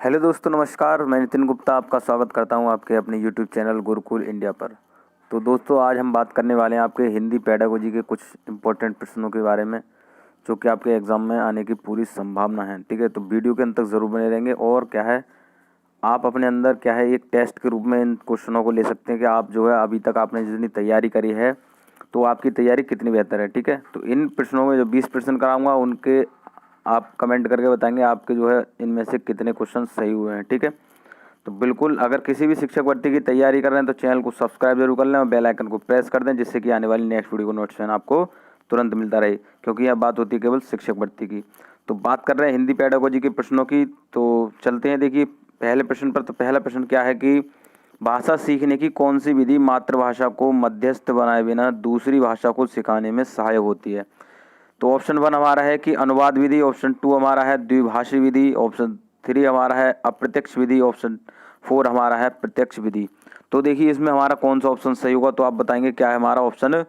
Hello दोस्तों, नमस्कार। मैं नितिन गुप्ता आपका स्वागत करता हूं आपके अपने यूट्यूब चैनल गुरुकुल इंडिया पर। तो दोस्तों, आज हम बात करने वाले हैं आपके हिंदी पेडागोजी के कुछ इंपॉर्टेंट प्रश्नों के बारे में, जो कि आपके एग्ज़ाम में आने की पूरी संभावना है। ठीक है, तो वीडियो के अंत तक ज़रूर बने रहेंगे। और क्या है, आप अपने अंदर क्या है एक टेस्ट के रूप में इन क्वेश्चनों को ले सकते हैं कि आप जो है अभी तक आपने जितनी तैयारी करी है तो आपकी तैयारी कितनी बेहतर है। ठीक है, तो इन प्रश्नों में जो 20 प्रश्न कराऊंगा उनके आप कमेंट करके बताएंगे आपके जो है इनमें से कितने क्वेश्चन सही हुए हैं। ठीक है, तो बिल्कुल अगर किसी भी शिक्षक भर्ती की तैयारी कर रहे हैं तो चैनल को सब्सक्राइब जरूर कर लें और बेल आइकन को प्रेस कर दें, जिससे कि आने वाली नेक्स्ट वीडियो को नोटिफिकेशन आपको तुरंत मिलता रहे, क्योंकि यह बात होती है केवल शिक्षक भर्ती की। तो बात कर रहे हैं हिंदी पेडागोजी के प्रश्नों की, तो चलते हैं। देखिए पहले प्रश्न पर। तो पहला प्रश्न क्या है कि भाषा सीखने की कौन सी विधि मातृभाषा को मध्यस्थ बनाए बिना दूसरी भाषा को सिखाने में सहायक होती है। तो ऑप्शन 1 हमारा है कि अनुवाद विधि, ऑप्शन 2 हमारा है द्विभाषी विधि, ऑप्शन 3 हमारा है अप्रत्यक्ष विधि, ऑप्शन 4 हमारा है प्रत्यक्ष विधि। तो देखिए इसमें हमारा कौन सा ऑप्शन सही होगा, तो आप बताएंगे क्या है हमारा ऑप्शन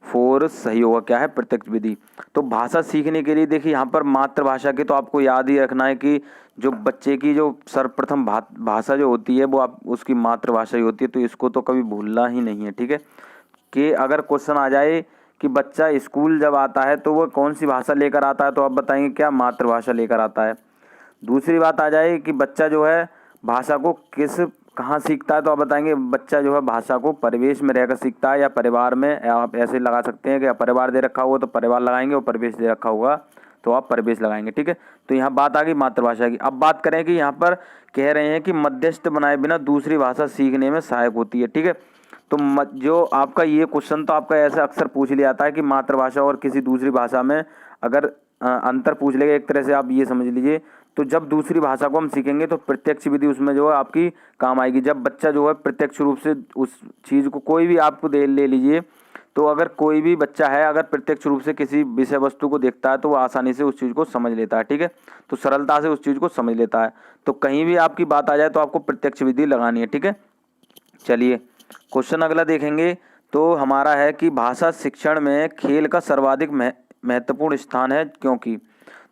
4 सही होगा, क्या है प्रत्यक्ष विधि। तो भाषा सीखने के लिए देखिए यहाँ पर मातृभाषा के तो आपको याद ही रखना है कि जो बच्चे की जो सर्वप्रथम भाषा जो होती है वो आप उसकी मातृभाषा ही होती है, तो इसको तो कभी भूलना ही नहीं है। ठीक है, कि अगर क्वेश्चन आ जाए कि बच्चा स्कूल जब आता है तो वो कौन सी भाषा लेकर आता है, तो आप बताएंगे क्या मातृभाषा लेकर आता है। दूसरी बात आ जाए कि बच्चा जो है भाषा को कहाँ सीखता है, तो आप बताएंगे बच्चा जो है भाषा को परिवेश में रहकर सीखता है या परिवार में। आप ऐसे लगा सकते हैं कि परिवार दे रखा होगा तो परिवार लगाएंगे, और परिवेश दे रखा होगा तो आप परिवेश लगाएंगे। ठीक है, तो यहाँ बात आ गई मातृभाषा की। अब बात करें कि यहाँ पर कह रहे हैं कि मध्यस्थ बनाए बिना दूसरी भाषा सीखने में सहायक होती है। ठीक है, तो जो आपका ये क्वेश्चन तो आपका ऐसा अक्सर पूछ लिया जाता है कि मातृभाषा और किसी दूसरी भाषा में अगर अंतर पूछ लेगा, एक तरह से आप ये समझ लीजिए। तो जब दूसरी भाषा को हम सीखेंगे तो प्रत्यक्ष विधि उसमें जो है आपकी काम आएगी। जब बच्चा जो है प्रत्यक्ष रूप से उस चीज़ को कोई भी आपको ले लीजिए, तो अगर कोई भी बच्चा है अगर प्रत्यक्ष रूप से किसी विषय वस्तु को देखता है तो वो आसानी से उस चीज़ को समझ लेता है। ठीक है, तो सरलता से उस चीज़ को समझ लेता है। तो कहीं भी आपकी बात आ जाए तो आपको प्रत्यक्ष विधि लगानी है। ठीक है, चलिए क्वेश्चन अगला देखेंगे। तो हमारा है कि भाषा शिक्षण में खेल का सर्वाधिक महत्वपूर्ण स्थान है, क्योंकि।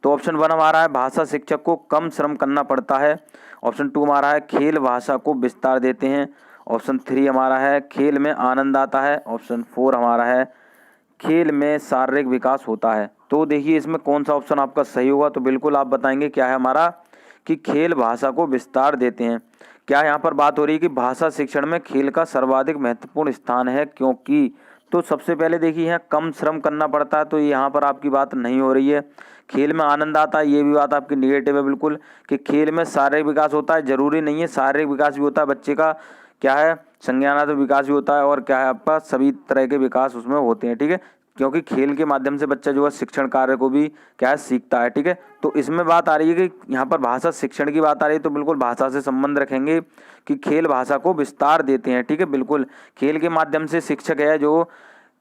तो ऑप्शन 1 हमारा है भाषा शिक्षक को कम श्रम करना पड़ता है, ऑप्शन 2 हमारा है खेल भाषा को विस्तार देते हैं, ऑप्शन 3 हमारा है खेल में आनंद आता है, ऑप्शन 4 हमारा है खेल में शारीरिक विकास होता है। तो देखिए इसमें कौन सा ऑप्शन आपका सही होगा, तो बिल्कुल आप बताएंगे क्या है हमारा कि खेल भाषा को विस्तार देते हैं। क्या यहाँ पर बात हो रही है कि भाषा शिक्षण में खेल का सर्वाधिक महत्वपूर्ण स्थान है, क्योंकि। तो सबसे पहले देखिए यहाँ कम श्रम करना पड़ता है, तो यहाँ पर आपकी बात नहीं हो रही है। खेल में आनंद आता है, ये भी बात आपकी निगेटिव है बिल्कुल। कि खेल में शारीरिक विकास होता है, जरूरी नहीं है, शारीरिक विकास भी होता है बच्चे का, क्या है संज्ञानात्मक विकास भी होता है, और क्या है आपका सभी तरह के विकास उसमें होते हैं। ठीक है, क्योंकि खेल के माध्यम से बच्चा जो है शिक्षण कार्य को भी क्या है सीखता है। ठीक है, तो इसमें बात आ रही है कि यहाँ पर भाषा शिक्षण की बात आ रही है, तो बिल्कुल भाषा से संबंध रखेंगे कि खेल भाषा को विस्तार देते हैं। ठीक है, बिल्कुल खेल के माध्यम से शिक्षक है, जो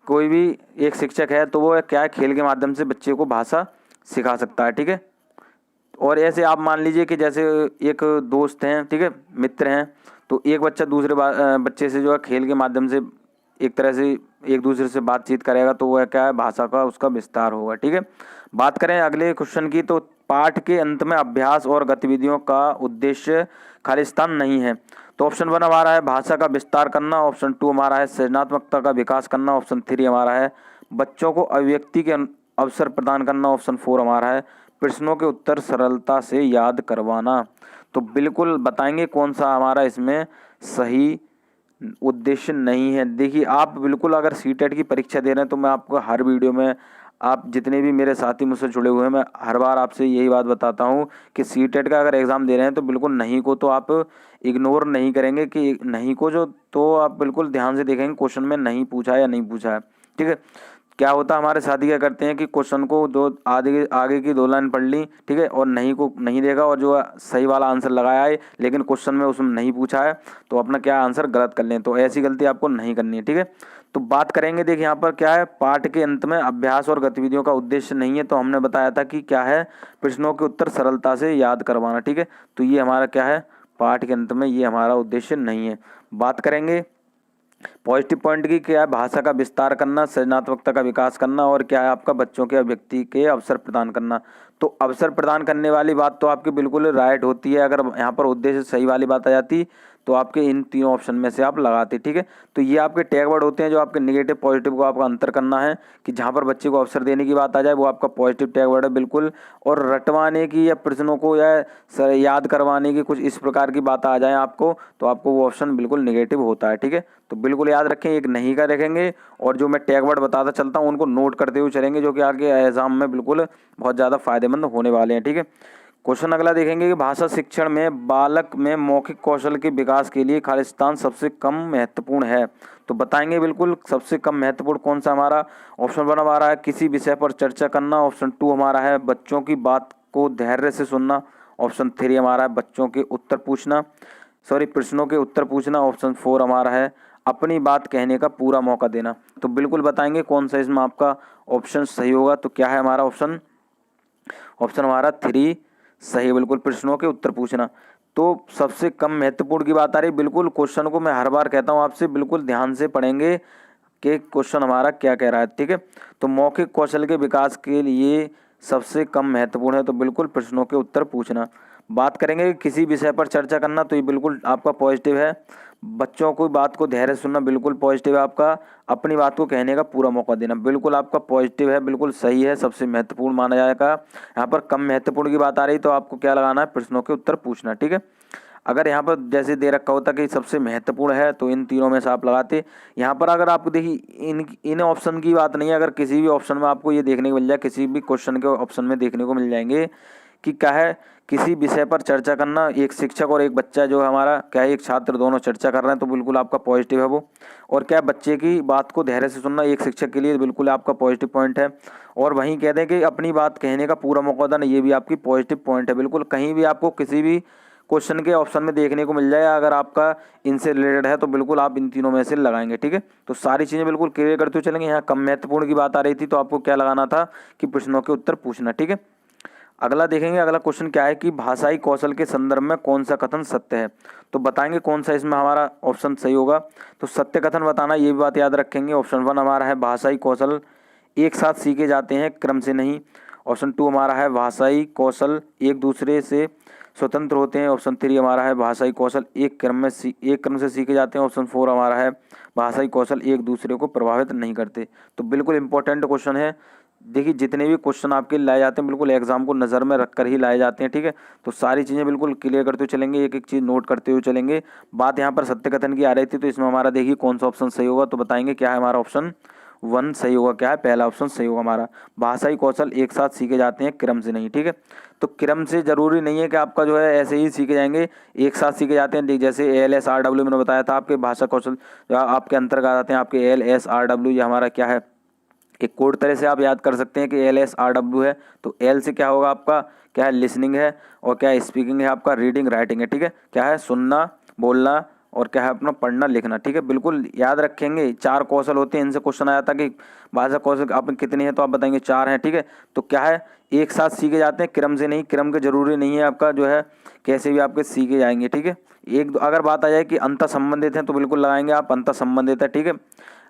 कोई भी एक शिक्षक है तो वो क्या है खेल के माध्यम से बच्चे को भाषा सिखा सकता है। ठीक है, और ऐसे आप मान लीजिए कि जैसे एक दोस्त हैं, ठीक है मित्र हैं, तो एक बच्चा दूसरे बच्चे से जो है खेल के माध्यम से एक तरह से एक दूसरे से बातचीत करेगा, तो वह क्या है भाषा का उसका विस्तार होगा। ठीक है, बात करें अगले क्वेश्चन की। तो पाठ के अंत में अभ्यास और गतिविधियों का उद्देश्य खालिस्तान नहीं है। तो ऑप्शन 1 हमारा है भाषा का विस्तार करना, ऑप्शन 2 हमारा है सृजनात्मकता का विकास करना, ऑप्शन 3 हमारा है बच्चों को अभिव्यक्ति के अवसर प्रदान करना, ऑप्शन 4 हमारा है प्रश्नों के उत्तर सरलता से याद करवाना। तो बिल्कुल बताएंगे कौन सा हमारा इसमें सही उद्देश्य नहीं है। देखिए आप बिल्कुल अगर सीटेट की परीक्षा दे रहे हैं तो मैं आपको हर वीडियो में, आप जितने भी मेरे साथी मुझसे जुड़े हुए हैं, मैं हर बार आपसे यही बात बताता हूँ कि सीटेट का अगर एग्ज़ाम दे रहे हैं तो बिल्कुल नहीं को तो आप इग्नोर नहीं करेंगे कि नहीं को जो, तो आप बिल्कुल ध्यान से देखेंगे क्वेश्चन में नहीं पूछा है या नहीं पूछा है। ठीक है, क्या होता है हमारे साथी क्या करते हैं कि क्वेश्चन को दो आगे की 2 लाइन पढ़ ली, ठीक है, और नहीं को नहीं देगा, और जो सही वाला आंसर लगाया है लेकिन क्वेश्चन में उसमें नहीं पूछा है तो अपना क्या आंसर गलत कर लें। तो ऐसी गलती आपको नहीं करनी है। ठीक है, तो बात करेंगे देखिए यहाँ पर क्या है पाठ के अंत में अभ्यास और गतिविधियों का उद्देश्य नहीं है, तो हमने बताया था कि क्या है प्रश्नों के उत्तर सरलता से याद करवाना। ठीक है, तो ये हमारा क्या है पाठ के अंत में ये हमारा उद्देश्य नहीं है। बात करेंगे पॉजिटिव पॉइंट की, क्या है भाषा का विस्तार करना, सृजनात्मकता का विकास करना, और क्या है आपका बच्चों के अभिव्यक्ति के अवसर प्रदान करना। तो अवसर प्रदान करने वाली बात तो आपकी बिल्कुल राइट होती है। अगर यहाँ पर उद्देश्य सही वाली बात आ जाती तो आपके इन तीनों ऑप्शन में से आप लगाते, ठीक है। तो ये आपके टैग वर्ड होते हैं जो आपके नेगेटिव पॉजिटिव को आपका अंतर करना है कि जहाँ पर बच्चे को अवसर देने की बात आ जाए वो आपका पॉजिटिव टैग वर्ड है बिल्कुल, और रटवाने की या प्रश्नों को या याद करवाने की कुछ इस प्रकार की बात आ जाए आपको तो आपको वो ऑप्शन बिल्कुल नेगेटिव होता है, ठीक है। तो बिल्कुल याद रखें, एक नहीं का रखेंगे और जो मैं टैग वर्ड बताता चलता हूँ उनको नोट करते हुए चलेंगे जो कि आगे एग्जाम में बिल्कुल बहुत ज़्यादा फायदेमंद होने वाले हैं, ठीक है। क्वेश्चन अगला देखेंगे कि भाषा शिक्षण में बालक में मौखिक कौशल के विकास के लिए खालिस्तान सबसे कम महत्वपूर्ण है। तो बताएंगे बिल्कुल सबसे कम महत्वपूर्ण कौन सा हमारा। ऑप्शन 1 हमारा है किसी विषय पर चर्चा करना। ऑप्शन 2 हमारा है बच्चों की बात को धैर्य से सुनना। ऑप्शन 3 हमारा है बच्चों के उत्तर पूछना, प्रश्नों के उत्तर पूछना। ऑप्शन 4 हमारा है अपनी बात कहने का पूरा मौका देना। तो बिल्कुल बताएंगे कौन सा इसमें आपका ऑप्शन सही होगा। तो क्या है हमारा ऑप्शन हमारा 3 सही, बिल्कुल प्रश्नों के उत्तर पूछना। तो सबसे कम महत्वपूर्ण की बात आ रही, बिल्कुल क्वेश्चन को मैं हर बार कहता हूँ आपसे बिल्कुल ध्यान से पढ़ेंगे कि क्वेश्चन हमारा क्या कह रहा है, ठीक है। तो मौखिक कौशल के विकास के लिए सबसे कम महत्वपूर्ण है तो बिल्कुल प्रश्नों के उत्तर पूछना। बात करेंगे किसी विषय पर चर्चा करना तो ये बिल्कुल आपका पॉजिटिव है। बच्चों को बात को धैर्य सुनना बिल्कुल पॉजिटिव है आपका। अपनी बात को कहने का पूरा मौका देना बिल्कुल आपका पॉजिटिव है, बिल्कुल सही है, सबसे महत्वपूर्ण माना जाएगा। यहाँ पर कम महत्वपूर्ण की बात आ रही तो आपको क्या लगाना है, प्रश्नों के उत्तर पूछना, ठीक है। अगर यहाँ पर जैसे दे रखा होता कि सबसे महत्वपूर्ण है तो इन तीनों में से आप लगाते। यहाँ पर अगर आपको देखिए इन ऑप्शन की बात नहीं है, अगर किसी भी ऑप्शन में आपको ये देखने को मिल जाए, किसी भी क्वेश्चन के ऑप्शन में देखने को मिल जाएंगे कि क्या है किसी विषय पर चर्चा करना, एक शिक्षक और एक बच्चा जो हमारा क्या है एक छात्र दोनों चर्चा कर रहे हैं तो बिल्कुल आपका पॉजिटिव है वो। और क्या बच्चे की बात को धैर्य से सुनना एक शिक्षक के लिए बिल्कुल आपका पॉजिटिव पॉइंट है। और वहीं कह दें कि अपनी बात कहने का पूरा मौका देना ये भी आपकी पॉजिटिव पॉइंट है बिल्कुल। कहीं भी आपको किसी भी क्वेश्चन के ऑप्शन में देखने को मिल जाए अगर आपका इनसे रिलेटेड है तो बिल्कुल आप इन तीनों में से लगाएंगे, ठीक है। तो सारी चीज़ें बिल्कुल क्लियर करते हुए चलेंगे। यहाँ कम महत्वपूर्ण की बात आ रही थी तो आपको क्या लगाना था कि प्रश्नों के उत्तर पूछना, ठीक है। अगला देखेंगे, अगला क्वेश्चन क्या है कि भाषाई कौशल के संदर्भ में कौन सा कथन सत्य है। तो बताएंगे कौन सा इसमें हमारा ऑप्शन सही होगा। तो सत्य कथन बताना ये भी बात याद रखेंगे। ऑप्शन 1 हमारा है भाषाई कौशल एक साथ सीखे जाते हैं क्रम से नहीं। ऑप्शन 2 हमारा है भाषाई कौशल एक दूसरे से स्वतंत्र होते हैं। ऑप्शन 3 हमारा है भाषाई कौशल एक क्रम से सीखे जाते हैं। ऑप्शन 4 हमारा है भाषाई कौशल एक दूसरे को प्रभावित नहीं करते। तो बिल्कुल इंपॉर्टेंट क्वेश्चन है। देखिए जितने भी क्वेश्चन आपके लाए जाते हैं बिल्कुल एग्जाम को नज़र में रखकर ही लाए जाते हैं, ठीक है। तो सारी चीज़ें बिल्कुल क्लियर करते हुए चलेंगे, एक एक चीज़ नोट करते हुए चलेंगे। बात यहाँ पर सत्य कथन की आ रही थी तो इसमें हमारा देखिए कौन सा ऑप्शन सही होगा। तो बताएंगे क्या है हमारा ऑप्शन 1 सही होगा। क्या है पहला ऑप्शन सही होगा हमारा, भाषाई कौशल एक साथ सीखे जाते हैं क्रम से नहीं, ठीक है। तो क्रम से जरूरी नहीं है कि आपका जो है ऐसे ही सीखे जाएंगे, एक साथ सीखे जाते हैं। जैसे ALSRW मैंने बताया था आपके भाषा कौशल आपके अंतर्गत आते हैं आपके ALSRW, ये हमारा क्या है एक कोड तरह से आप याद कर सकते हैं कि ALSRW है। तो L से क्या होगा आपका क्या है लिसनिंग है, और क्या है स्पीकिंग है, आपका रीडिंग राइटिंग है, ठीक है। क्या है सुनना बोलना और क्या है अपना पढ़ना लिखना, ठीक है। बिल्कुल याद रखेंगे 4 कौशल होते हैं, इनसे क्वेश्चन आया था कि भाषा कौशल आप कितने हैं तो आप बताएंगे 4 हैं, ठीक है। तो क्या है एक साथ सीखे जाते हैं क्रम से नहीं, क्रम के जरूरी नहीं है आपका जो है कैसे भी आपके सीखे जाएंगे, ठीक है। एक अगर बात आ जाए कि अंतर संबंधित हैं तो बिल्कुल लगाएंगे आप अंतर संबंधित है, ठीक है।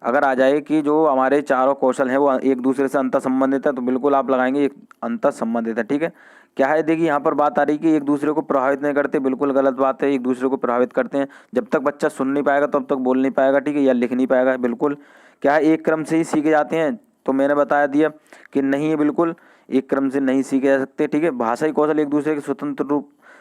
अगर आ जाए कि जो हमारे चारों कौशल हैं वो एक दूसरे से अंतर संबंधित है तो बिल्कुल आप लगाएंगे एक अंतर संबंधित है, ठीक है। क्या है देखिए यहाँ पर बात आ रही कि एक दूसरे को प्रभावित नहीं करते, बिल्कुल गलत बात है। एक दूसरे को प्रभावित करते हैं, जब तक बच्चा सुन नहीं पाएगा तब तक बोल नहीं पाएगा, ठीक है, या लिख नहीं पाएगा। बिल्कुल क्या है एक क्रम से ही सीखे जाते हैं तो मैंने बताया दिया कि नहीं है, बिल्कुल एक क्रम से नहीं सीखे जा सकते, ठीक है। भाषाई कौशल एक दूसरे के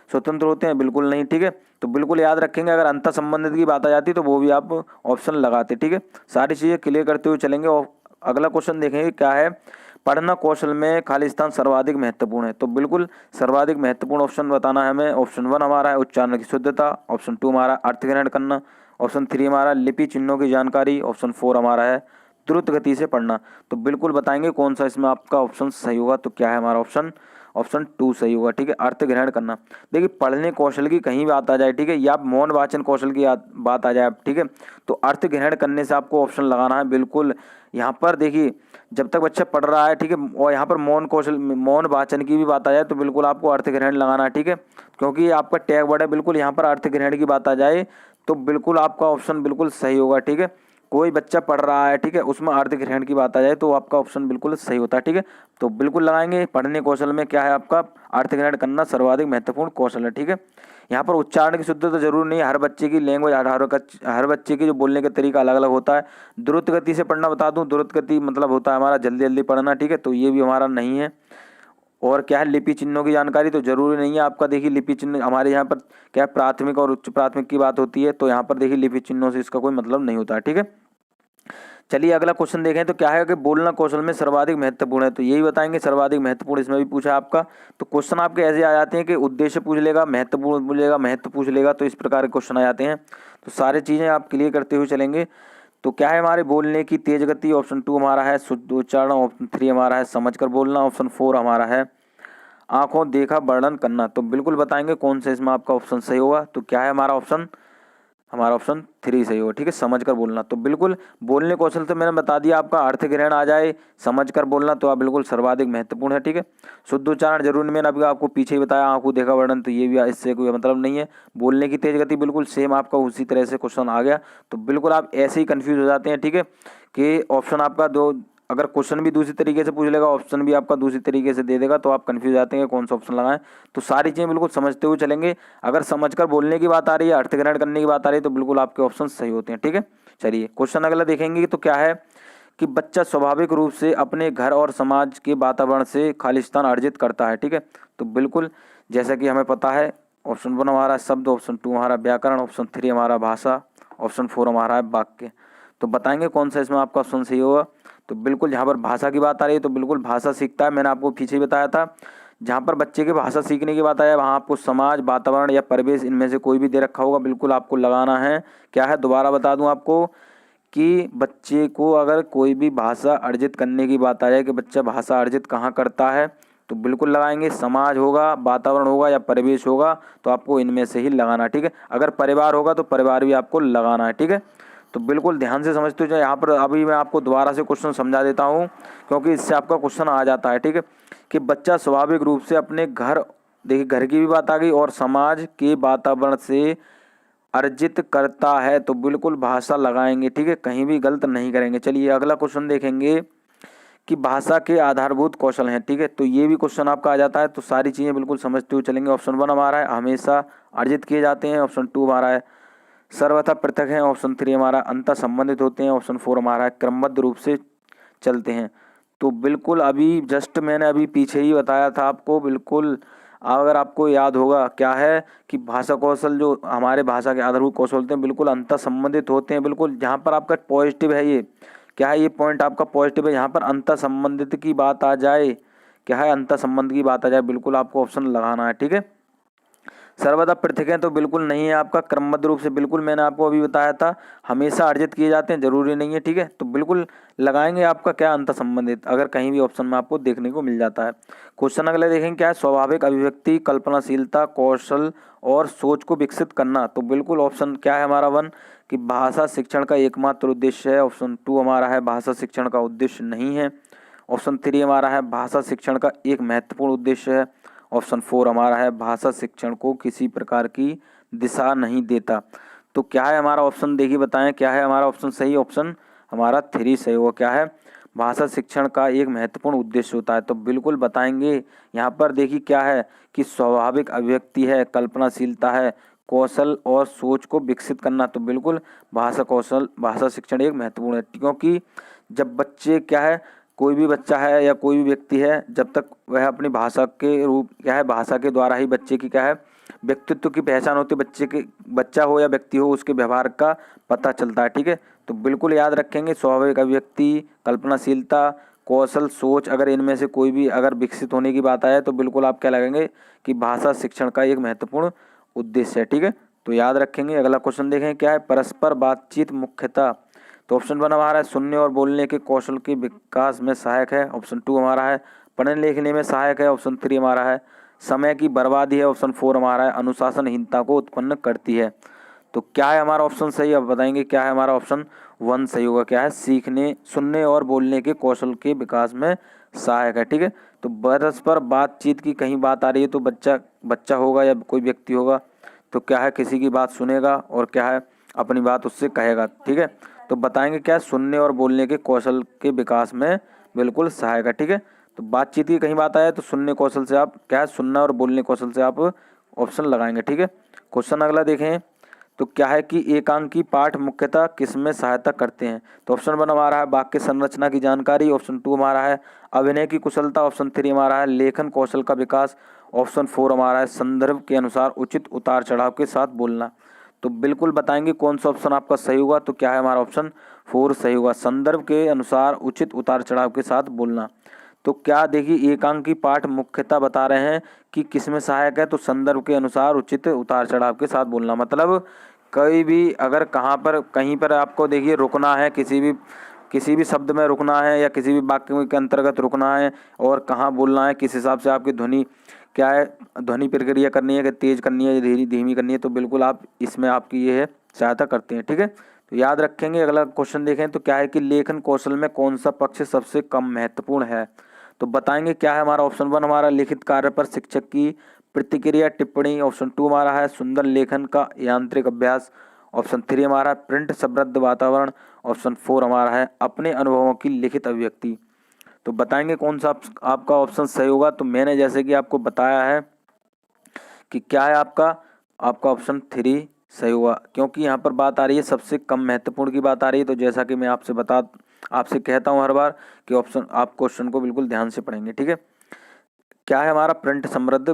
स्वतंत्र होते हैं, बिल्कुल नहीं, ठीक है। तो बिल्कुल याद रखेंगे अगर अंतर संबंधित की बात आ जाती तो वो भी आप ऑप्शन लगाते, ठीक है। सारी चीज़ें क्लियर करते हुए चलेंगे। और अगला क्वेश्चन देखेंगे क्या है पढ़ना कौशल में खालिस्तान सर्वाधिक महत्वपूर्ण है। तो बिल्कुल सर्वाधिक महत्वपूर्ण ऑप्शन बताना है हमें। ऑप्शन 1 हमारा है उच्चारण की शुद्धता। ऑप्शन 2 हमारा अर्थ ग्रहण करना। ऑप्शन 3 हमारा लिपि चिन्हों की जानकारी। ऑप्शन 4 हमारा है द्रुत गति से पढ़ना। तो बिल्कुल बताएंगे कौन सा इसमें आपका ऑप्शन सही होगा। तो क्या है हमारा ऑप्शन 2 सही होगा, ठीक है, अर्थ ग्रहण करना। देखिए पढ़ने कौशल की कहीं बात आ जाए, ठीक है, या मौन वाचन कौशल की बात आ जाए, ठीक है, तो अर्थ ग्रहण करने से आपको ऑप्शन लगाना है। बिल्कुल यहाँ पर देखिए जब तक बच्चा पढ़ रहा है, ठीक है, और यहाँ पर मौन वाचन की भी बात आ जाए तो बिल्कुल आपको अर्थ ग्रहण लगाना है, ठीक है, क्योंकि आपका टैग वर्ड है। बिल्कुल यहाँ पर अर्थ ग्रहण की बात आ जाए तो बिल्कुल आपका ऑप्शन बिल्कुल सही होगा, ठीक है। कोई बच्चा पढ़ रहा है, ठीक है, उसमें अर्थ ग्रहण की बात आ जाए तो आपका ऑप्शन बिल्कुल सही होता है, ठीक है। तो बिल्कुल लगाएंगे, पढ़ने कौशल में क्या है आपका, अर्थ ग्रहण करना सर्वाधिक महत्वपूर्ण कौशल है, ठीक है। यहाँ पर उच्चारण की शुद्धता जरूर नहीं है, हर बच्चे की लैंग्वेज, हर बच्चे की जो बोलने का तरीका अलग अलग होता है। द्रुत गति से पढ़ना बता दूं, द्रुत गति मतलब होता है हमारा जल्दी जल्दी पढ़ना, ठीक है, तो ये भी हमारा नहीं है। और क्या है, लिपि चिन्हों की जानकारी तो जरूरी नहीं है आपका। देखिए लिपि चिन्ह हमारे यहाँ पर क्या है, प्राथमिक और उच्च प्राथमिक की बात होती है, तो यहाँ पर देखिए लिपि चिन्हों से इसका कोई मतलब नहीं होता है, ठीक है। चलिए अगला क्वेश्चन देखें तो क्या है कि बोलना कौशल में सर्वाधिक महत्वपूर्ण है, तो यही बताएंगे सर्वाधिक महत्वपूर्ण, इसमें भी पूछा आपका। तो क्वेश्चन आपके ऐसे आ जाते हैं कि उद्देश्य पूछ लेगा, महत्वपूर्ण पूछ लेगा, महत्व पूछ लेगा, तो इस प्रकार के क्वेश्चन आ जाते हैं। तो सारी चीज़ें आप क्लियर करते हुए चलेंगे। तो क्या है हमारे बोलने की तेज गति, ऑप्शन 2 हमारा है शुद्ध उच्चारण, ऑप्शन 3 हमारा है समझकर बोलना, ऑप्शन 4 हमारा है आंखों देखा वर्णन करना। तो बिल्कुल बताएंगे कौन सा इसमें आपका ऑप्शन सही होगा। तो क्या है हमारा ऑप्शन 3 सही होगा, ठीक है, समझकर बोलना। तो बिल्कुल बोलने कौशल तो मैंने बता दिया, आपका अर्थ ग्रहण आ जाए, समझकर बोलना, तो आप बिल्कुल सर्वाधिक महत्वपूर्ण है, ठीक है। शुद्ध उच्चारण जरूर, मैंने अभी आपको पीछे ही बताया, आंखों देखा वर्णन, तो ये भी इससे कोई मतलब नहीं है। बोलने की तेज गति बिल्कुल सेम आपका उसी तरह से क्वेश्चन आ गया। तो बिल्कुल आप ऐसे ही कन्फ्यूज हो जाते हैं, ठीक है, कि ऑप्शन आपका दो, अगर क्वेश्चन भी दूसरी तरीके से पूछ लेगा, ऑप्शन भी आपका दूसरी तरीके से दे देगा, तो आप कंफ्यूज जाते हैं कौन सा ऑप्शन लगाएं। तो सारी चीज़ें बिल्कुल समझते हुए चलेंगे। अगर समझकर बोलने की बात आ रही है, अर्थ ग्रहण करने की बात आ रही है, तो बिल्कुल आपके ऑप्शन सही होते हैं, ठीक है। चलिए क्वेश्चन अगला देखेंगे। तो क्या है कि बच्चा स्वाभाविक रूप से अपने घर और समाज के वातावरण से खालिस्तान अर्जित करता है, ठीक है। तो बिल्कुल जैसा कि हमें पता है, ऑप्शन 1 हमारा शब्द, ऑप्शन 2 हमारा व्याकरण, ऑप्शन 3 हमारा भाषा, ऑप्शन 4 हमारा है वाक्य। तो बताएंगे कौन सा इसमें आपका ऑप्शन सही होगा। तो बिल्कुल जहाँ पर भाषा की बात आ रही है, तो बिल्कुल भाषा सीखता है, मैंने आपको पीछे बताया था। जहाँ पर बच्चे की भाषा सीखने की बात आया, वहाँ आपको समाज, वातावरण या परिवेश, इनमें से कोई भी दे रखा होगा, बिल्कुल आपको लगाना है। क्या है, दोबारा बता दूँ आपको कि बच्चे को अगर कोई भी भाषा अर्जित करने की बात आ जाए कि बच्चा भाषा अर्जित कहाँ करता है, तो बिल्कुल लगाएंगे समाज होगा, वातावरण होगा या परिवेश होगा, तो आपको इनमें से ही लगाना, ठीक है। अगर परिवार होगा तो परिवार भी आपको लगाना है, ठीक है। तो बिल्कुल ध्यान से समझते हो। यहाँ पर अभी मैं आपको दोबारा से क्वेश्चन समझा देता हूँ, क्योंकि इससे आपका क्वेश्चन आ जाता है, ठीक है, कि बच्चा स्वाभाविक रूप से अपने घर, देखिए घर की भी बात आ गई, और समाज के वातावरण से अर्जित करता है, तो बिल्कुल भाषा लगाएंगे, ठीक है, कहीं भी गलत नहीं करेंगे। चलिए अगला क्वेश्चन देखेंगे कि भाषा के आधारभूत कौशल हैं, ठीक है। तो ये भी क्वेश्चन आपका आ जाता है, तो सारी चीज़ें बिल्कुल समझते हुए चलेंगे। ऑप्शन 1 हमारा है हमेशा अर्जित किए जाते हैं, ऑप्शन 2 हमारा है सर्वथा पृथक हैं, ऑप्शन 3 हमारा अंतर संबंधित होते हैं, ऑप्शन 4 हमारा है क्रमबद्ध रूप से चलते हैं। तो बिल्कुल अभी जस्ट मैंने अभी पीछे ही बताया था आपको, बिल्कुल अगर आपको याद होगा क्या है कि भाषा कौशल जो हमारे भाषा के आधारभूत कौशल होते हैं, बिल्कुल अंतर संबंधित होते हैं। बिल्कुल जहाँ पर आपका पॉजिटिव है, ये क्या है, ये पॉइंट आपका पॉजिटिव है। यहाँ पर अंतर संबंधित की बात आ जाए, क्या है, अंतर संबंध की बात आ जाए, बिल्कुल आपको ऑप्शन लगाना है, ठीक है। सर्वदा पृथक हैं तो बिल्कुल नहीं है आपका। क्रमबद्ध रूप से बिल्कुल मैंने आपको अभी बताया था, हमेशा अर्जित किए जाते हैं, जरूरी नहीं है, ठीक है। तो बिल्कुल लगाएंगे आपका क्या, अंतर संबंधित, अगर कहीं भी ऑप्शन में आपको देखने को मिल जाता है। क्वेश्चन अगले देखेंगे, क्या है, स्वाभाविक अभिव्यक्ति, कल्पनाशीलता, कौशल और सोच को विकसित करना। तो बिल्कुल ऑप्शन क्या है हमारा 1 कि भाषा शिक्षण का एकमात्र उद्देश्य है, ऑप्शन 2 हमारा है भाषा शिक्षण का उद्देश्य नहीं है, ऑप्शन 3 हमारा है भाषा शिक्षण का एक महत्वपूर्ण उद्देश्य है, ऑप्शन 4 हमारा है भाषा शिक्षण को किसी प्रकार की दिशा नहीं देता। तो क्या है हमारा ऑप्शन, देखिए बताएं क्या है हमारा ऑप्शन सही। ऑप्शन हमारा 3 सही होगा, क्या है, भाषा शिक्षण का एक महत्वपूर्ण उद्देश्य होता है। तो बिल्कुल बताएंगे यहाँ पर, देखिए क्या है कि स्वाभाविक अभिव्यक्ति है, कल्पनाशीलता है, कौशल और सोच को विकसित करना। तो बिल्कुल भाषा शिक्षण एक महत्वपूर्ण है, क्योंकि जब बच्चे क्या है, कोई भी बच्चा है या कोई भी व्यक्ति है, जब तक वह अपनी भाषा के रूप, क्या है, भाषा के द्वारा ही बच्चे की क्या है, व्यक्तित्व की पहचान होती है। बच्चा हो या व्यक्ति हो, उसके व्यवहार का पता चलता है, ठीक है। तो बिल्कुल याद रखेंगे, स्वाभाविक अभिव्यक्ति, कल्पनाशीलता, कौशल, सोच, अगर इनमें से कोई भी अगर विकसित होने की बात आए, तो बिल्कुल आप क्या लगेंगे कि भाषा शिक्षण का एक महत्वपूर्ण उद्देश्य है, ठीक है। तो याद रखेंगे। अगला क्वेश्चन देखें, क्या है, परस्पर बातचीत मुख्यतः। तो ऑप्शन 1 हमारा है सुनने और बोलने के कौशल के विकास में सहायक है, ऑप्शन 2 हमारा है पढ़ने लिखने में सहायक है, ऑप्शन 3 हमारा है समय की बर्बादी है, ऑप्शन 4 हमारा है अनुशासनहीनता को उत्पन्न करती है। तो क्या है हमारा ऑप्शन सही, अब बताएंगे क्या है हमारा ऑप्शन 1 सही होगा, क्या है, सुनने और बोलने के कौशल के विकास में सहायक है, ठीक है। तो परस्पर बातचीत की कहीं बात आ रही है, तो बच्चा होगा या कोई व्यक्ति होगा, तो क्या है, किसी की बात सुनेगा और क्या है, अपनी बात उससे कहेगा, ठीक है। तो बताएंगे क्या, सुनने और बोलने के कौशल के विकास में बिल्कुल सहायक है। ठीक है, तो बातचीत की कहीं बात आए तो सुनने कौशल से आप क्या है, सुनना और बोलने कौशल से आप ऑप्शन लगाएंगे। ठीक है, क्वेश्चन अगला देखें तो क्या है कि एकांकी पाठ मुख्यतः किस में सहायता करते हैं। तो ऑप्शन 1 हमारा है वाक्य संरचना की जानकारी, ऑप्शन 2 हमारा है अभिनय की कुशलता, ऑप्शन 3 हमारा है लेखन कौशल का विकास, ऑप्शन 4 हमारा है संदर्भ के अनुसार उचित उतार चढ़ाव के साथ बोलना। तो बिल्कुल बताएंगे कौन सा ऑप्शन आपका सही होगा। तो क्या है हमारा ऑप्शन 4 सही होगा, संदर्भ के अनुसार उचित उतार चढ़ाव के साथ बोलना। तो क्या देखिए एकांकी पाठ मुख्यतः बता रहे हैं कि किसमें सहायक है, तो संदर्भ के अनुसार उचित उतार चढ़ाव के साथ बोलना। मतलब कहीं भी अगर कहाँ पर कहीं पर आपको देखिए रुकना है, किसी भी शब्द में रुकना है या किसी भी वाक्य के अंतर्गत रुकना है और कहाँ बोलना है, किस हिसाब से आपकी ध्वनि क्या है, ध्वनि प्रक्रिया करनी है कि तेज करनी है या धीमी करनी है, तो बिल्कुल आप इसमें आपकी ये है सहायता करते हैं। ठीक है, तो याद रखेंगे। अगला क्वेश्चन देखें तो क्या है कि लेखन कौशल में कौन सा पक्ष सबसे कम महत्वपूर्ण है। तो बताएंगे क्या है हमारा ऑप्शन 1 हमारा लिखित कार्य पर शिक्षक की प्रतिक्रिया टिप्पणी, ऑप्शन 2 हमारा है सुंदर लेखन का यांत्रिक अभ्यास, ऑप्शन 3 हमारा है प्रिंट समृद्ध वातावरण, ऑप्शन 4 हमारा है अपने अनुभवों की लिखित अभिव्यक्ति। तो बताएंगे कौन सा आपका ऑप्शन सही होगा। तो मैंने जैसे कि आपको बताया है कि क्या है आपका ऑप्शन 3 सही हुआ, क्योंकि यहाँ पर बात आ रही है सबसे कम महत्वपूर्ण की बात आ रही है। तो जैसा कि मैं आपसे कहता हूँ हर बार कि ऑप्शन आप क्वेश्चन को बिल्कुल ध्यान से पढ़ेंगे। ठीक है, क्या है हमारा प्रिंट समृद्ध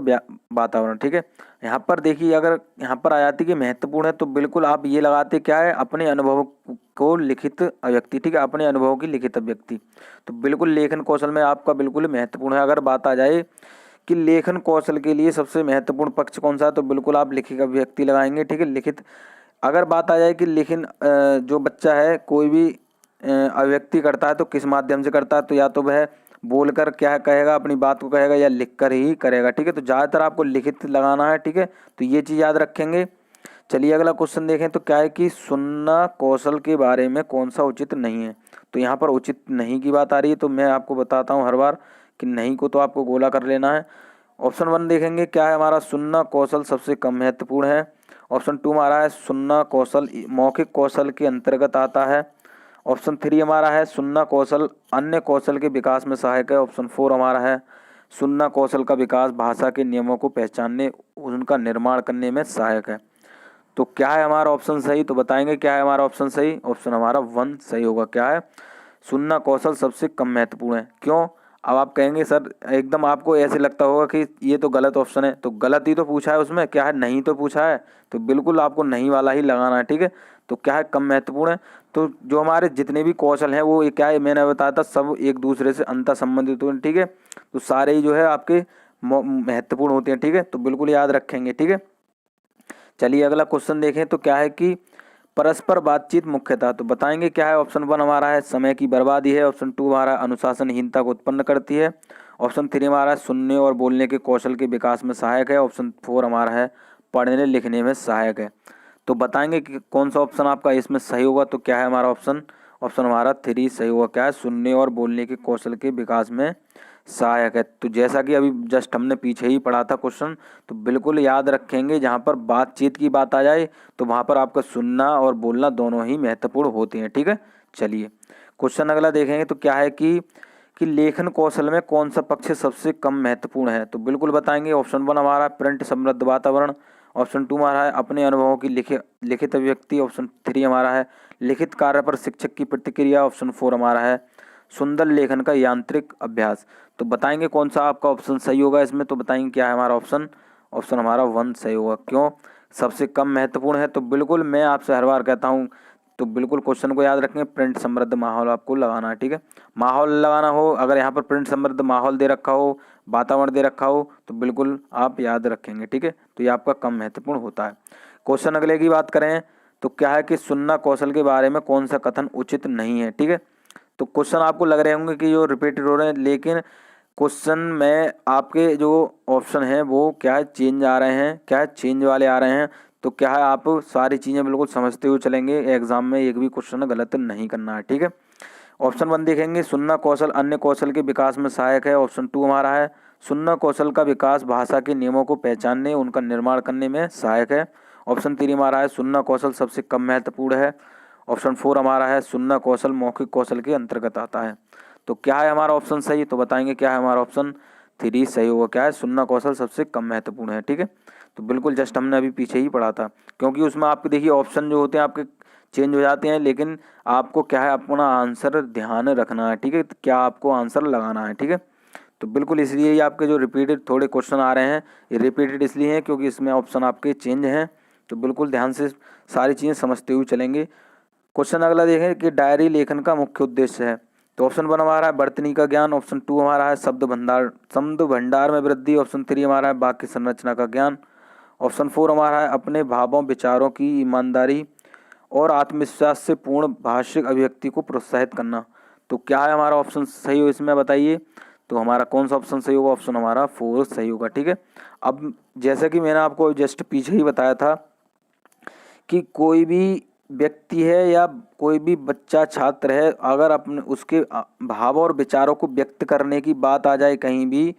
वातावरण। ठीक है, यहाँ पर देखिए अगर यहाँ पर आ जाती कि महत्वपूर्ण है तो बिल्कुल आप ये लगाते क्या है अपने अनुभव को लिखित अभिव्यक्ति। ठीक है, अपने अनुभव की लिखित अभिव्यक्ति। तो बिल्कुल लेखन कौशल में आपका बिल्कुल महत्वपूर्ण है। अगर बात आ जाए कि लेखन कौशल के लिए सबसे महत्वपूर्ण पक्ष कौन सा है, तो बिल्कुल आप लिखित अभिव्यक्ति लगाएंगे। ठीक है, लिखित अगर बात आ जाए कि लेकिन जो बच्चा है कोई भी अभिव्यक्ति करता है तो किस माध्यम से करता है, तो या तो वह बोलकर क्या कहेगा अपनी बात को कहेगा या लिखकर ही करेगा। ठीक है, तो ज़्यादातर आपको लिखित लगाना है। ठीक है, तो ये चीज़ याद रखेंगे। चलिए अगला क्वेश्चन देखें तो क्या है कि सुनना कौशल के बारे में कौन सा उचित नहीं है। तो यहाँ पर उचित नहीं की बात आ रही है, तो मैं आपको बताता हूँ हर बार कि नहीं को तो आपको गोला कर लेना है। ऑप्शन 1 देखेंगे क्या है हमारा सुनना कौशल सबसे कम महत्वपूर्ण है, ऑप्शन 2 हमारा है सुनना कौशल मौखिक कौशल के अंतर्गत आता है, ऑप्शन 3 हमारा है सुनना कौशल अन्य कौशल के विकास में सहायक है, ऑप्शन 4 हमारा है सुनना कौशल का विकास भाषा के नियमों को पहचानने उनका निर्माण करने में सहायक है। तो क्या है हमारा ऑप्शन सही, तो बताएंगे क्या है हमारा ऑप्शन सही। ऑप्शन हमारा 1 सही होगा। क्या है, सुनना कौशल सबसे कम महत्वपूर्ण है। क्यों, अब आप कहेंगे सर एकदम आपको ऐसे लगता होगा कि ये तो गलत ऑप्शन है, तो गलत ही तो पूछा है उसमें, क्या है नहीं तो पूछा है, तो बिल्कुल आपको नहीं वाला ही लगाना है। ठीक है, तो क्या है कम महत्वपूर्ण है, तो जो हमारे जितने भी कौशल हैं वो क्या है मैंने बताया था सब एक दूसरे से अंतर संबंधित होते हैं। ठीक है, तो सारे ही जो है आपके महत्वपूर्ण होते हैं। ठीक है, तो बिल्कुल याद रखेंगे। ठीक है, चलिए अगला क्वेश्चन देखें तो क्या है कि परस्पर बातचीत मुख्यतः। तो बताएंगे क्या है, ऑप्शन 1 हमारा है समय की बर्बादी है, ऑप्शन 2 हमारा अनुशासनहीनता को उत्पन्न करती है, ऑप्शन 3 हमारा है सुनने और बोलने के कौशल के विकास में सहायक है, ऑप्शन 4 हमारा है पढ़ने लिखने में सहायक है। तो बताएंगे कि कौन सा ऑप्शन आपका इसमें सही होगा। तो क्या है हमारा ऑप्शन हमारा 3 सही होगा। क्या है, सुनने और बोलने के कौशल के विकास में सहायक है। तो जैसा कि अभी जस्ट हमने पीछे ही पढ़ा था क्वेश्चन, तो बिल्कुल याद रखेंगे जहाँ पर बातचीत की बात आ जाए तो वहाँ पर आपका सुनना और बोलना दोनों ही महत्वपूर्ण होते हैं। ठीक है, चलिए क्वेश्चन अगला देखेंगे तो क्या है कि लेखन कौशल में कौन सा पक्ष सबसे कम महत्वपूर्ण है। तो बिल्कुल बताएंगे ऑप्शन 1 हमारा प्रिंट समृद्ध वातावरण, ऑप्शन 2 हमारा है अपने अनुभवों की लिखित अभिव्यक्ति, ऑप्शन 3 हमारा है लिखित कार्य पर शिक्षक की प्रतिक्रिया, ऑप्शन 4 हमारा है सुंदर लेखन का यांत्रिक अभ्यास। तो बताएंगे कौन सा आपका ऑप्शन सही होगा इसमें। तो बताएंगे क्या है हमारा ऑप्शन हमारा 1 सही होगा। क्यों, सबसे कम महत्वपूर्ण है। तो बिल्कुल मैं आपसे हर बार कहता हूँ, तो बिल्कुल क्वेश्चन को याद रखें, प्रिंट समृद्ध माहौल आपको लगाना है। ठीक है, माहौल लगाना हो, अगर यहाँ पर प्रिंट समृद्ध माहौल दे रखा हो, वातावरण दे रखा हो, तो बिल्कुल आप याद रखेंगे। ठीक है, तो ये आपका कम महत्वपूर्ण होता है। क्वेश्चन अगले की बात करें तो क्या है कि सुनना कौशल के बारे में कौन सा कथन उचित नहीं है। ठीक है, तो क्वेश्चन आपको लग रहे होंगे कि जो रिपीटेड हो रहे हैं, लेकिन क्वेश्चन में आपके जो ऑप्शन हैं वो क्या है चेंज आ रहे हैं, क्या है चेंज वाले आ रहे हैं। तो क्या है आप सारी चीज़ें बिल्कुल समझते हुए चलेंगे, एग्जाम में एक भी क्वेश्चन गलत नहीं करना है। ठीक है, ऑप्शन 1 देखेंगे सुनना कौशल अन्य कौशल के विकास में सहायक है, ऑप्शन 2 हमारा है सुनना कौशल का विकास भाषा के नियमों को पहचानने उनका निर्माण करने में सहायक है, ऑप्शन 3 हमारा है सुनना कौशल सबसे कम महत्वपूर्ण है, ऑप्शन 4 हमारा है सुनना कौशल मौखिक कौशल के अंतर्गत आता है। तो क्या है हमारा ऑप्शन सही, तो बताएंगे क्या है हमारा ऑप्शन 3 सही होगा। क्या है, सुनना कौशल सबसे कम महत्वपूर्ण है। ठीक है, तो बिल्कुल जस्ट हमने अभी पीछे ही पढ़ा था, क्योंकि उसमें आपके देखिए ऑप्शन जो होते हैं आपके चेंज हो जाते हैं, लेकिन आपको क्या है अपना आंसर ध्यान रखना है। ठीक है, तो क्या आपको आंसर लगाना है। ठीक है, तो बिल्कुल इसलिए ही आपके जो रिपीटेड थोड़े क्वेश्चन आ रहे हैं, ये रिपीटेड इसलिए हैं क्योंकि इसमें ऑप्शन आपके चेंज हैं। तो बिल्कुल ध्यान से सारी चीज़ें समझते हुए चलेंगे। क्वेश्चन अगला देखें कि डायरी लेखन का मुख्य उद्देश्य है। तो ऑप्शन 1 हमारा है वर्तनी का ज्ञान, ऑप्शन 2 हमारा है शब्द भंडार में वृद्धि, ऑप्शन 3 हमारा है वाक्य संरचना का ज्ञान, ऑप्शन 4 हमारा है अपने भावों विचारों की ईमानदारी और आत्मविश्वास से पूर्ण भाषिक अभिव्यक्ति को प्रोत्साहित करना। तो क्या है हमारा ऑप्शन सही हो इसमें बताइए। तो हमारा कौन सा ऑप्शन सही होगा, ऑप्शन हमारा 4 सही होगा। ठीक है, अब जैसा कि मैंने आपको जस्ट पीछे ही बताया था कि कोई भी व्यक्ति है या कोई भी बच्चा छात्र है, अगर अपने उसके भाव और विचारों को व्यक्त करने की बात आ जाए कहीं भी,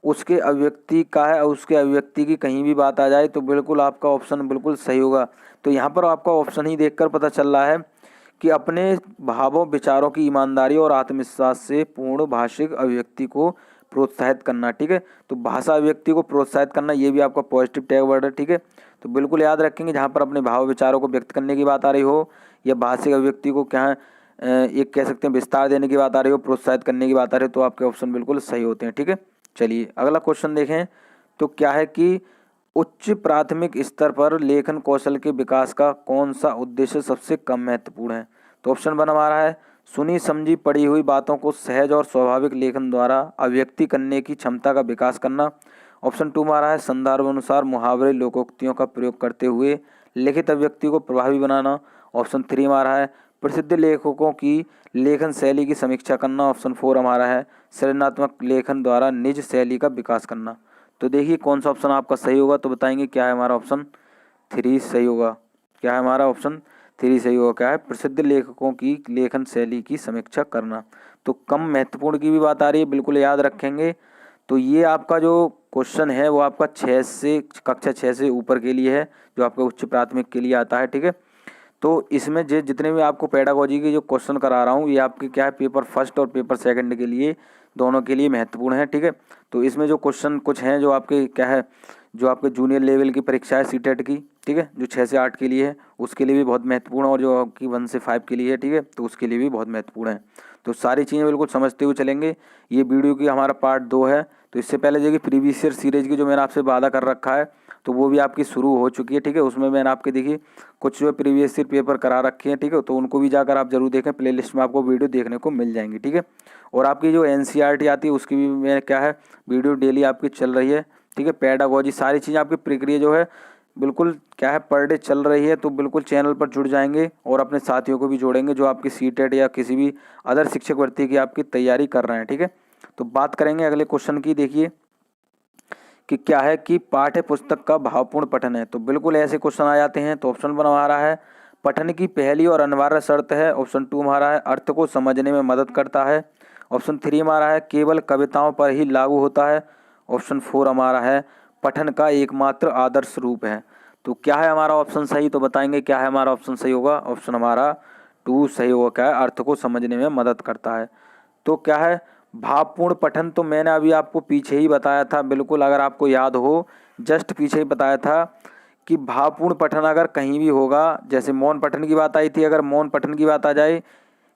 उसके अभिव्यक्ति का है, उसके अभिव्यक्ति की कहीं भी बात आ जाए, तो बिल्कुल आपका ऑप्शन बिल्कुल सही होगा। तो यहाँ पर आपका ऑप्शन ही देखकर पता चल रहा है कि अपने भावों विचारों की ईमानदारी और आत्मविश्वास से पूर्ण भाषिक अभिव्यक्ति को प्रोत्साहित करना। ठीक है, तो भाषा अभिव्यक्ति को प्रोत्साहित करना ये भी आपका पॉजिटिव टैग वर्ड है। ठीक है, तो बिल्कुल याद रखेंगे जहाँ पर अपने भाव विचारों को व्यक्त करने की बात आ रही हो या भाषिक अभिव्यक्ति को क्या एक कह सकते हैं विस्तार देने की बात आ रही हो, प्रोत्साहित करने की बात आ रही हो, तो आपके ऑप्शन बिल्कुल सही होते हैं। ठीक है, चलिए अगला क्वेश्चन देखें। तो क्या है कि उच्च प्राथमिक स्तर पर लेखन कौशल के विकास का कौन सा उद्देश्य सबसे कम महत्वपूर्ण है। तो ऑप्शन 1 हमारा है सुनी समझी पढ़ी हुई बातों को सहज और स्वाभाविक लेखन द्वारा अभिव्यक्ति करने की क्षमता का विकास करना, ऑप्शन 2 हमारा है संदर्भ अनुसार मुहावरे लोकोक्तियों का प्रयोग करते हुए लिखित अभिव्यक्ति को प्रभावी बनाना, ऑप्शन 3 हमारा है प्रसिद्ध लेखकों की लेखन शैली की समीक्षा करना, ऑप्शन 4 हमारा है सृजनात्मक लेखन द्वारा निज शैली का विकास करना। तो देखिए कौन सा ऑप्शन आपका सही होगा, तो बताएंगे क्या है हमारा ऑप्शन 3 सही होगा। क्या है हमारा ऑप्शन 3 सही होगा। क्या है, प्रसिद्ध लेखकों की लेखन शैली की समीक्षा करना। तो कम महत्वपूर्ण की भी बात आ रही है, बिल्कुल याद रखेंगे। तो ये आपका जो क्वेश्चन है वो आपका कक्षा 6 से ऊपर के लिए है, जो आपका उच्च प्राथमिक के लिए आता है। ठीक है, तो इसमें जितने भी आपको पेडागोजी के जो क्वेश्चन करा रहा हूँ, ये आपके क्या है पेपर फर्स्ट और पेपर सेकंड के लिए दोनों के लिए महत्वपूर्ण है। ठीक है, तो इसमें जो क्वेश्चन कुछ हैं जो आपके क्या है, जो आपके जूनियर लेवल की परीक्षा है सीटेट की, ठीक है, जो 6 से 8 के लिए है उसके लिए भी बहुत महत्वपूर्ण है, और जो आपकी 1 से 5 के लिए है, ठीक है, तो उसके लिए भी बहुत महत्वपूर्ण है। तो सारी चीज़ें बिल्कुल समझते हुए चलेंगे। ये वीडियो की हमारा पार्ट 2 है। तो इससे पहले देखिए प्रीवियस ईयर सीरीज की जो मैंने आपसे वादा कर रखा है, तो वो भी आपकी शुरू हो चुकी है। ठीक है, उसमें मैंने आपके देखिए कुछ जो प्रीवियस ईयर पेपर करा रखे हैं। ठीक है, तो उनको भी जाकर आप जरूर देखें, प्लेलिस्ट में आपको वीडियो देखने को मिल जाएंगी। ठीक है, और आपकी जो NCERT आती है उसकी भी मैं क्या है वीडियो डेली आपकी चल रही है। ठीक है, पेडागोजी सारी चीज़ें आपकी प्रक्रिया जो है बिल्कुल क्या है पर डे चल रही है। तो बिल्कुल चैनल पर जुड़ जाएंगे और अपने साथियों को भी जोड़ेंगे जो आपकी सीटेट या किसी भी अदर शिक्षक भर्ती की आपकी तैयारी कर रहे हैं। ठीक है, तो बात करेंगे अगले क्वेश्चन की। देखिए कि क्या है कि पाठ्य पुस्तक का भावपूर्ण पठन है। तो बिल्कुल ऐसे क्वेश्चन आ जाते हैं। तो ऑप्शन 1 हमारा है पठन की पहली और अनिवार्य शर्त है, ऑप्शन 2 हमारा है अर्थ को समझने में मदद करता है, ऑप्शन 3 हमारा है केवल कविताओं पर ही लागू होता है, ऑप्शन 4 हमारा है पठन का एकमात्र आदर्श रूप है। तो क्या है हमारा ऑप्शन सही, तो बताएंगे क्या है हमारा ऑप्शन सही होगा। ऑप्शन हमारा 2 सही होगा। क्या है, अर्थ को समझने में मदद करता है। तो क्या है भावपूर्ण पठन, तो मैंने अभी आपको पीछे ही बताया था, बिल्कुल अगर आपको याद हो जस्ट पीछे ही बताया था कि भावपूर्ण पठन अगर कहीं भी होगा, जैसे मौन पठन की बात आई थी, अगर मौन पठन की बात आ जाए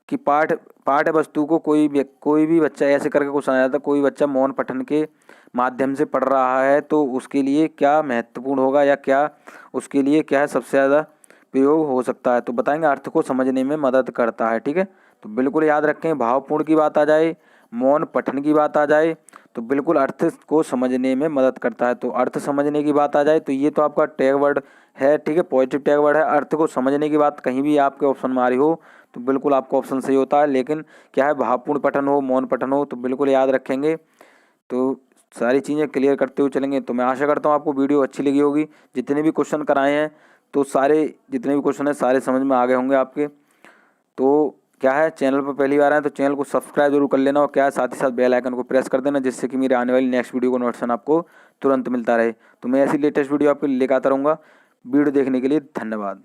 कि पाठ्य वस्तु को कोई भी बच्चा ऐसे करके कुछ आ जाता, कोई बच्चा मौन पठन के माध्यम से पढ़ रहा है, तो उसके लिए क्या महत्वपूर्ण होगा या क्या उसके लिए क्या है सबसे ज़्यादा प्रयोग हो सकता है। तो बताएंगे अर्थ को समझने में मदद करता है। ठीक है, तो बिल्कुल याद रखें भावपूर्ण की बात आ जाए, मौन पठन की बात आ जाए, तो बिल्कुल अर्थ को समझने में मदद करता है। तो अर्थ समझने की बात आ जाए तो ये तो आपका टैग वर्ड है। ठीक है, पॉजिटिव टैग वर्ड है। अर्थ को समझने की बात कहीं भी आपके ऑप्शन में आ रही हो तो बिल्कुल आपका ऑप्शन सही होता है। लेकिन क्या है भावपूर्ण पठन हो, मौन पठन हो, तो बिल्कुल याद रखेंगे। तो सारी चीज़ें क्लियर करते हुए चलेंगे। तो मैं आशा करता हूँ आपको वीडियो अच्छी लगी होगी। जितने भी क्वेश्चन कराए हैं तो सारे जितने भी क्वेश्चन हैं सारे समझ में आ गए होंगे आपके। तो क्या है चैनल पर पहली बार आए तो चैनल को सब्सक्राइब जरूर कर लेना, और क्या है साथ ही साथ बेल आइकन को प्रेस कर देना, जिससे कि मेरे आने वाली नेक्स्ट वीडियो का नोटिफिकेशन आपको तुरंत मिलता रहे। तो मैं ऐसी लेटेस्ट वीडियो आपके लिए लेकर आता रहूँगा। वीडियो देखने के लिए धन्यवाद।